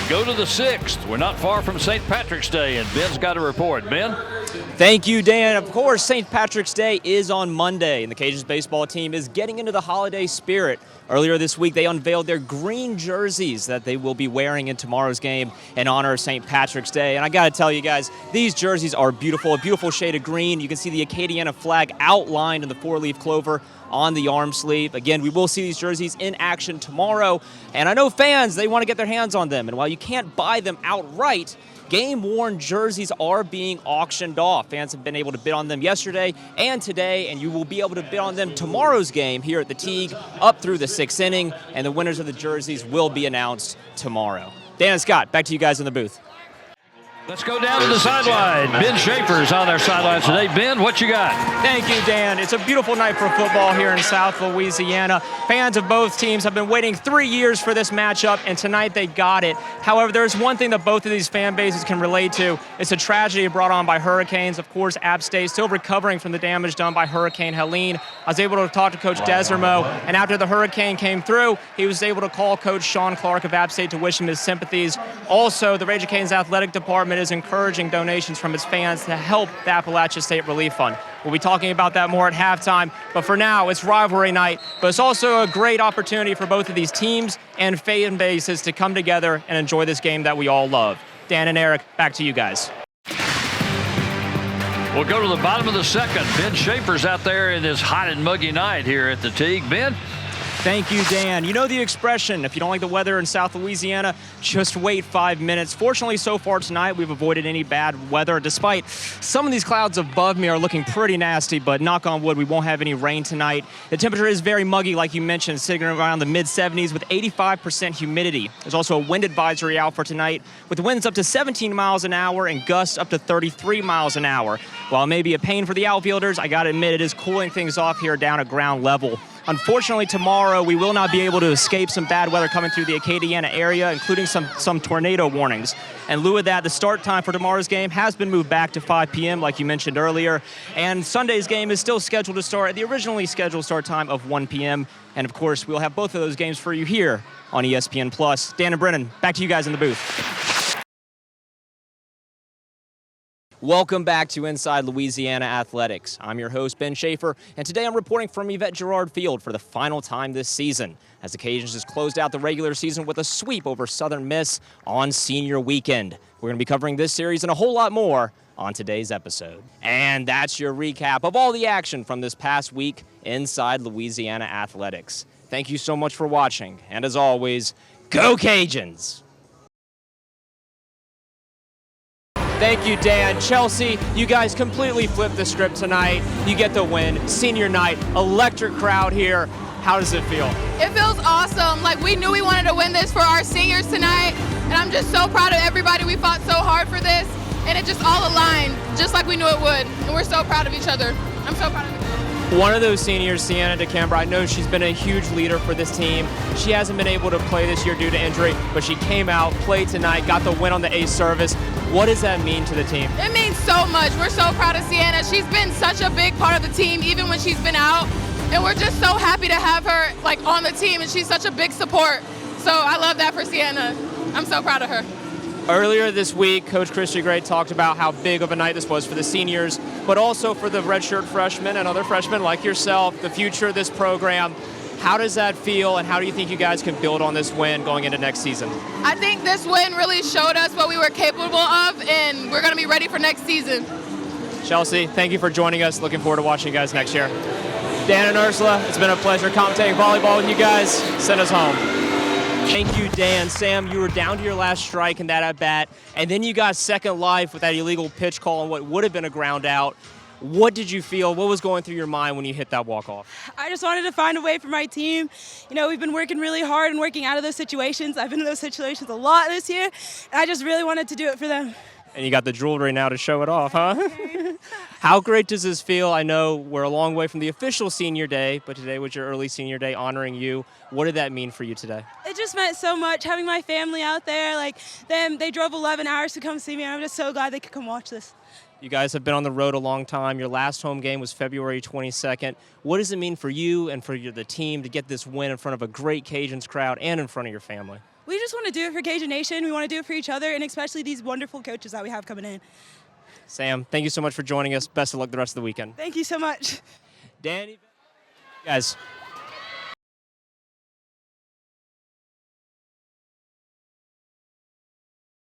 go to the 6th. We're not far from St. Patrick's Day, and Ben's got a report. Ben? Thank you, Dan. Of course, St. Patrick's Day is on Monday, and the Cajuns baseball team is getting into the holiday spirit. Earlier this week, they unveiled their green jerseys that they will be wearing in tomorrow's game in honor of St. Patrick's Day. And I got to tell you guys, these jerseys are beautiful, a beautiful shade of green. You can see the Acadiana flag outlined in the four-leaf clover on the arm sleeve. Again, we will see these jerseys in action tomorrow, and I know fans, they want to get their hands on them. And while you can't buy them outright, game-worn jerseys are being auctioned off. Fans have been able to bid on them yesterday and today, and you will be able to bid on them tomorrow's game here at the Teague up through the 6th inning, and the winners of the jerseys will be announced tomorrow. Dan and Scott, back to you guys in the booth. Let's go down to the sideline. Ben Schafer's on our sidelines today. Ben, what you got? Thank you, Dan. It's a beautiful night for football here in South Louisiana. Fans of both teams have been waiting 3 years for this matchup, and tonight they got it. However, there's one thing that both of these fan bases can relate to. It's a tragedy brought on by hurricanes. Of course, App State still recovering from the damage done by Hurricane Helene. I was able to talk to Coach Desermo, and after the hurricane came through, he was able to call Coach Sean Clark of App State to wish him his sympathies. Also, the Ragin Cajuns athletic department is encouraging donations from its fans to help the Appalachia State Relief Fund. We'll be talking about that more at halftime, but for now, it's rivalry night, but it's also a great opportunity for both of these teams and fan bases to come together and enjoy this game that we all love. Dan and Eric, back to you guys. We'll go to the bottom of the 2nd. Ben Schafer's out there in this hot and muggy night here at the Teague. Ben? Thank you, Dan. You know the expression, if you don't like the weather in South Louisiana, just wait 5 minutes. Fortunately, so far tonight, we've avoided any bad weather, despite some of these clouds above me are looking pretty nasty, but knock on wood, we won't have any rain tonight. The temperature is very muggy, like you mentioned, sitting around the mid-70s with 85% humidity. There's also a wind advisory out for tonight, with winds up to 17 miles an hour and gusts up to 33 miles an hour. While it may be a pain for the outfielders, I gotta admit, it is cooling things off here down at ground level. Unfortunately, tomorrow we will not be able to escape some bad weather coming through the Acadiana area, including some tornado warnings. In lieu of that, the start time for tomorrow's game has been moved back to 5 p.m., like you mentioned earlier. And Sunday's game is still scheduled to start at the originally scheduled start time of 1 p.m. And, of course, we'll have both of those games for you here on ESPN+. Dan and Brennan, back to you guys in the booth. Welcome back to Inside Louisiana Athletics. I'm your host, Ben Schafer, and today I'm reporting from Yvette Girard Field for the final time this season, as the Cajuns just closed out the regular season with a sweep over Southern Miss on senior weekend. We're going to be covering this series and a whole lot more on today's episode. And that's your recap of all the action from this past week inside Louisiana Athletics. Thank you so much for watching, and as always, go Cajuns! Thank you, Dan. Chelsea, you guys completely flipped the script tonight. You get the win. Senior night, electric crowd here. How does it feel? It feels awesome. Like, we knew we wanted to win this for our seniors tonight, and I'm just so proud of everybody. We fought so hard for this, and it just all aligned, just like we knew it would. And we're so proud of each other. I'm so proud of each other. One of those seniors, Sienna DeCambra, I know she's been a huge leader for this team. She hasn't been able to play this year due to injury, but she came out, played tonight, got the win on the ace service. What does that mean to the team? It means so much. We're so proud of Sienna. She's been such a big part of the team, even when she's been out. And we're just so happy to have her on the team, and she's such a big support. So I love that for Sienna. I'm so proud of her. Earlier this week, Coach Christy Gray talked about how big of a night this was for the seniors, but also for the redshirt freshmen and other freshmen like yourself, the future of this program. How does that feel, and how do you think you guys can build on this win going into next season? I think this win really showed us what we were capable of, and we're going to be ready for next season. Chelsea, thank you for joining us. Looking forward to watching you guys next year. Dan and Ursula, it's been a pleasure commentating volleyball with you guys. Send us home. Thank you, Dan. Sam, you were down to your last strike in that at-bat, and then you got second life with that illegal pitch call on what would have been a ground out. What did you feel? What was going through your mind when you hit that walk-off? I just wanted to find a way for my team. You know, we've been working really hard and working out of those situations. I've been in those situations a lot this year, and I just really wanted to do it for them. And you got the jewelry now to show it off, huh? How great does this feel? I know we're a long way from the official senior day, but today was your early senior day honoring you. What did that mean for you today? It just meant so much having my family out there. Like, they drove 11 hours to come see me, and I'm just so glad they could come watch this. You guys have been on the road a long time. Your last home game was February 22nd. What does it mean for you and for the team to get this win in front of a great Cajuns crowd and in front of your family? We just want to do it for Cajun Nation. We want to do it for each other, and especially these wonderful coaches that we have coming in. Sam, thank you so much for joining us. Best of luck the rest of the weekend. Thank you so much. Danny, guys.